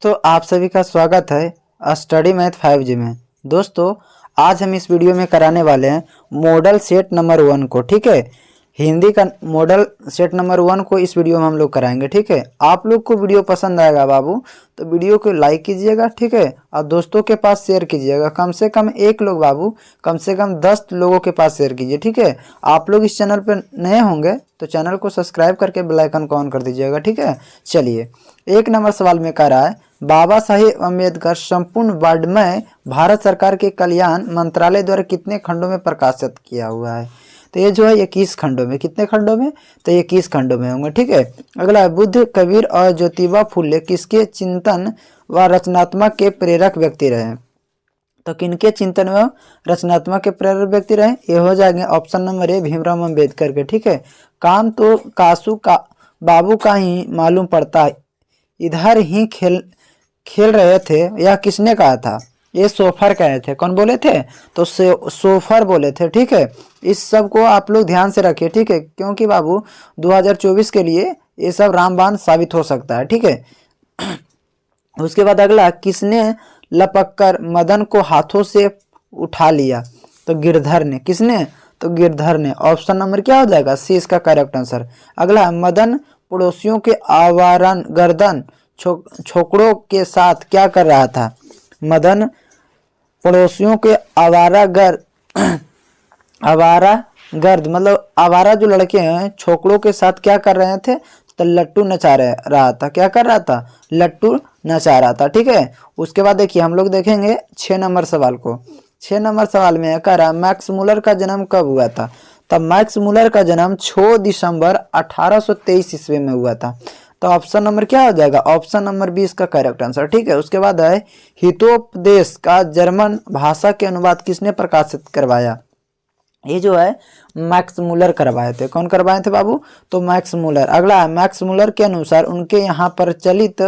तो आप सभी का स्वागत है स्टडी मैथ 5G में। दोस्तों, आज हम इस वीडियो में कराने वाले हैं मॉडल सेट नंबर 1 को। ठीक है, हिंदी का मॉडल सेट नंबर 1 को इस वीडियो में हम लोग कराएंगे। ठीक है, आप लोग को वीडियो पसंद आएगा बाबू तो वीडियो को लाइक कीजिएगा। ठीक है, और दोस्तों के पास शेयर कीजिएगा। कम से कम एक लोग बाबू, कम से कम 10 लोगों के पास शेयर कीजिए। ठीक है, आप लोग इस चैनल पर नए होंगे तो चैनल को सब्सक्राइब करके बेल आइकन को ऑन कर दीजिएगा। ठीक है, चलिए 1 नंबर सवाल में कह रहा है बाबा साहेब अम्बेडकर संपूर्ण वर्ल्ड में भारत सरकार के कल्याण मंत्रालय द्वारा कितने खंडों में प्रकाशित किया हुआ है। तो ये जो है 21 खंडों में। कितने खंडों में? तो 21 खंडों में होंगे। ठीक है, अगला बुद्ध, कबीर और ज्योतिबा फुले किसके चिंतन व रचनात्मक के प्रेरक व्यक्ति रहे? तो किनके चिंतन व रचनात्मक के प्रेरक व्यक्ति रहे? ये हो जाएंगे option number A Bhimrao Ambedkar के। ठीक है, काम तो कासू का बाबू का ही मालूम पड़ता, इधर ही खेल रहे थे, यह किसने कहा था? ये सोफर कहे थे। कौन बोले थे? तो सोफर बोले थे। ठीक है, इस सब को आप लोग ध्यान से रखिए। ठीक है, क्योंकि बाबू 2024 के लिए ये सब रामबाण साबित हो सकता है। ठीक है, उसके बाद अगला, किसने लपक मदन को हाथों से उठा लिया? तो गिरधर ने। किसने? तो गिरधर ने। ऑप्शन नंबर क्या हो जाएगा? सी इसका करेक्ट आंसर। अगला, मदन पड़ोसियों के आवारण गर्दन छोकरों के साथ क्या कर रहा था? मदन पड़ोसियों के आवारा गर्द मतलब आवारा जो लड़के हैं छोकरों के साथ क्या कर रहे थे? तो लट्टू नचा रहा था। क्या कर रहा था? लट्टू नचा रहा था। ठीक है, उसके बाद देखिए हम लोग देखेंगे 6 नंबर सवाल को। 6 नंबर सवाल में कह रहा मैक्स मुलर का जन्म कब हुआ था? तब मैक्स मुलर का जन्म 6 दिसंबर 1823 ईस्वी में हुआ था। तो ऑप्शन नंबर क्या हो जाएगा? ऑप्शन नंबर 20 का करेक्ट आंसर। ठीक है, उसके बाद है हितोपदेश का जर्मन भाषा के अनुवाद किसने प्रकाशित करवाया? ये जो है मैक्स मुलर करवाए थे। कौन करवाए थे बाबू? तो मैक्स मुलर। अगला, मैक्स मुलर के अनुसार उनके यहाँ प्रचलित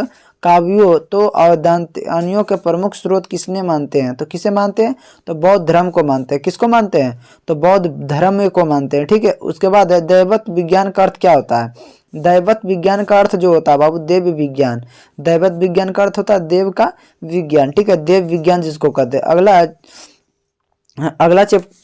काव्यों तो अवधारणियों के प्रमुख स्रोत किसने मानते हैं? तो किसे मानते हैं? तो बौद्ध धर्म को मानते हैं। किसको मानते हैं? तो बौद्ध धर्म को मानते हैं। ठीक है, उसके बाद है दैवत विज्ञान का अर्थ क्या होता है? दैवत विज्ञान का अर्थ जो होता है बाबू देव विज्ञान। दैवत विज्ञान का अर्थ होता है देव का विज्ञान। ठीक है, देव विज्ञान जिसको कहते हैं।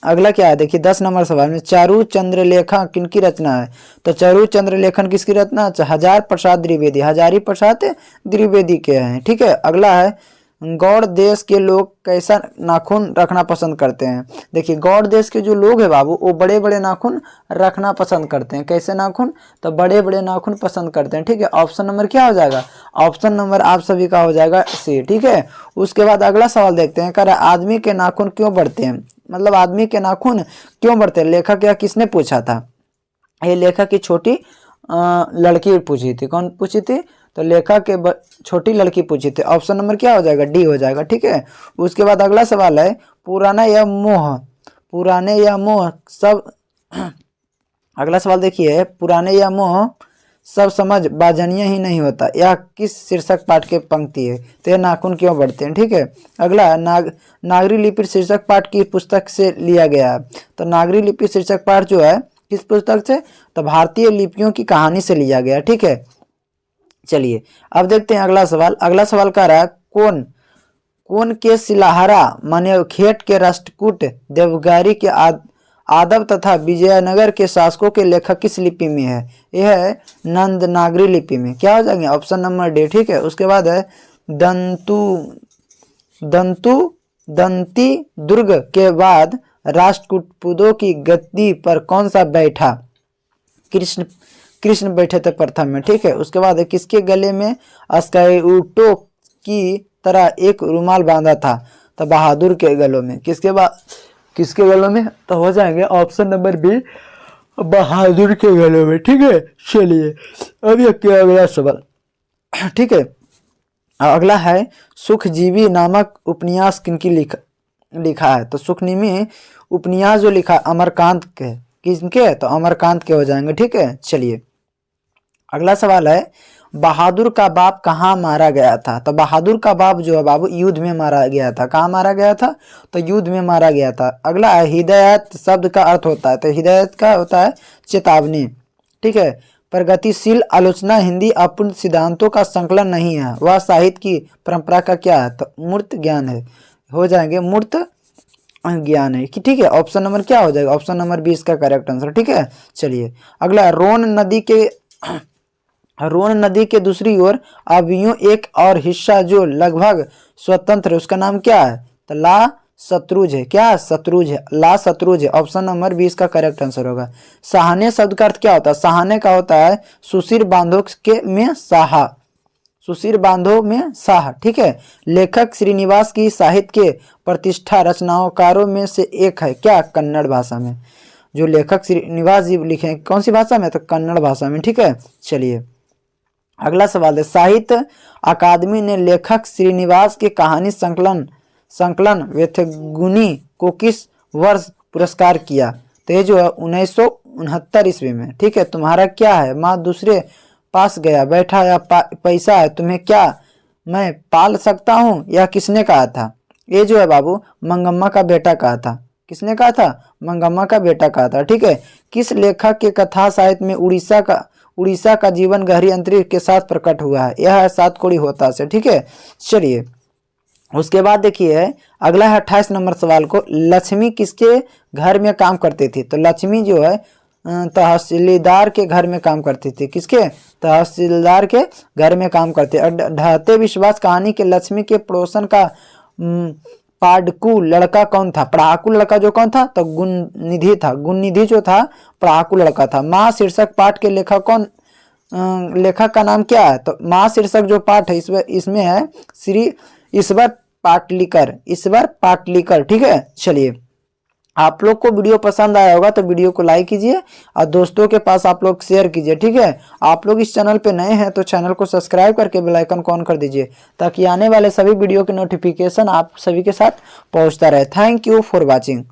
अगला क्या है? देखिए 10 नंबर सवाल में चारु चंद्रलेखा किनकी रचना है? तो चारु चंद्रलेखन किसकी रचना? हजार प्रसाद द्विवेदी, हजारी प्रसाद द्विवेदी के हैं। ठीक है, अगला है गौड़ देश के लोग कैसा नाखून रखना पसंद करते हैं? देखिए गौड़ देश के जो लोग हैं बाबू वो बड़े बड़े नाखून रखना पसंद करते हैं। कैसे नाखून? तो बड़े बड़े नाखून पसंद करते हैं। ठीक है, ऑप्शन नंबर क्या हो जाएगा? ऑप्शन नंबर आप सभी का हो जाएगा सी। ठीक है, उसके बाद अगला सवाल देखते हैं। कह आदमी के नाखून क्यों बढ़ते हैं? मतलब आदमी के नाखून क्यों बढ़ते हैं? लेखक या किसने पूछा था? ये लेखक की छोटी लड़की पूछी थी। कौन पूछी थी? तो लेखक के छोटी लड़की पूछी थी। ऑप्शन नंबर क्या हो जाएगा? डी हो जाएगा। ठीक है, उसके बाद अगला सवाल है पुराने या मोह सब अगला सवाल देखिए, पुराने या मोह सब समझ बाजनीय ही नहीं होता, यह किस शीर्षक पाठ के पंक्ति है? तो यह नाखून क्यों बढ़ते हैं? ठीक है, अगला नागरी लिपि शीर्षक पाठ की पुस्तक से लिया गया है। तो नागरी लिपि शीर्षक पाठ जो है किस पुस्तक से? तो भारतीय लिपियों की कहानी से लिया गया। ठीक है, चलिए अब देखते हैं अगला सवाल। अगला सवाल कह रहा है कौन के सिलाहरा माने खेट के राष्ट्रकूट देवगारी के आदव तथा विजयनगर के शासकों के लेखक किस लिपि में है? यह है नंदनागरी लिपि में। क्या हो जाएंगे? Option number D. ठीक है, उसके बाद है दंती दुर्ग के बाद राष्ट्रकूटों की गद्दी पर कौन सा बैठा? कृष्ण बैठे थे प्रथम में। ठीक है, उसके बाद किसके गले में स्काइउटो की तरह एक रुमाल बांधा था? तो बहादुर के गलों में। किसके गलों में? तो हो जाएंगे ऑप्शन नंबर बी, बहादुर के गलों में। ठीक है, चलिए अब ये क्या अगला सवाल। ठीक है, अगला है सुखजीवी नामक उपन्यास किनकी लिखा है? तो सुखनीमी उपन्यास जो लिखा अमरकांत के। किसके? तो अमरकांत के हो जाएंगे। ठीक है, चलिए अगला सवाल है बहादुर का बाप कहाँ मारा गया था? तो बहादुर का बाप जो है बाबू युद्ध में मारा गया था। कहाँ मारा गया था? तो युद्ध में मारा गया था। अगला है हिदायत शब्द का अर्थ होता है। तो हिदायत का होता है चेतावनी। ठीक है, प्रगतिशील आलोचना हिंदी अपूर्ण सिद्धांतों का संकलन नहीं है, वह साहित्य की परंपरा का क्या है? तो मूर्त ज्ञान है, हो जाएंगे मूर्त ज्ञान है कि ठीक है। ऑप्शन नंबर क्या हो जाएगा? ऑप्शन नंबर 20 का करेक्ट आंसर। ठीक है, चलिए अगला, रोन नदी के दूसरी ओर अवयवों एक और हिस्सा जो लगभग स्वतंत्र है, उसका नाम क्या है? तो ला शत्रुज है। क्या? शत्रुज है, ला शत्रुज है। ऑप्शन नंबर 20 का करेक्ट आंसर होगा। सहाने शब्द का अर्थ क्या होता है? सहाने का होता है सुशीर बांधों के में साहा, सुशीर बांधों में साह। ठीक है, लेखक श्रीनिवास की साहित्य के प्रतिष्ठा रचनाकारों में से एक है। क्या? कन्नड़ भाषा में। जो लेखक श्रीनिवास जी लिखे हैं कौन सी भाषा में? तो कन्नड़ भाषा में। ठीक है, चलिए अगला सवाल है, साहित्य अकादमी ने लेखक श्रीनिवास के कहानी संकलन व्यथगुनी को किस वर्ष पुरस्कार किया? तो ये जो है 1969 ईस्वी में। ठीक है, तुम्हारा क्या है? माँ दूसरे पास गया बैठा या पैसा है तुम्हें क्या मैं पाल सकता हूँ, या किसने कहा था? ये जो है बाबू मंगम्मा का बेटा कहा था। किसने कहा था? मंगम्मा का बेटा कहा था। ठीक है, किस लेखक के कथा साहित्य में उड़ीसा का जीवन गहरी अंतरिक्ष के साथ प्रकट हुआ है? यह है सात कोड़ी होता से। ठीक है, चलिए उसके बाद देखिए अगला है 28 नंबर सवाल को, लक्ष्मी किसके घर में काम करती थी? तो लक्ष्मी जो है तहसीलदार के घर में काम करती थी। किसके? तहसीलदार के घर में काम करते। ढहते विश्वास कहानी के लक्ष्मी के पड़ोसन का पढ़ाकू लड़का कौन था? पढ़ाकू लड़का जो कौन था? तो गुणनिधि था। गुणनिधि जो था पढ़ाकू लड़का था। माँ शीर्षक पाठ के लेखक कौन? लेखक का नाम क्या है? तो माँ शीर्षक जो पाठ है इसमें है श्री ईश्वर पाटलिकर। ठीक है, चलिए आप लोग को वीडियो पसंद आया होगा तो वीडियो को लाइक कीजिए और दोस्तों के पास आप लोग शेयर कीजिए। ठीक है, आप लोग इस चैनल पे नए हैं तो चैनल को सब्सक्राइब करके बेल आइकन को ऑन कर दीजिए ताकि आने वाले सभी वीडियो के नोटिफिकेशन आप सभी के साथ पहुंचता रहे। Thank you for watching.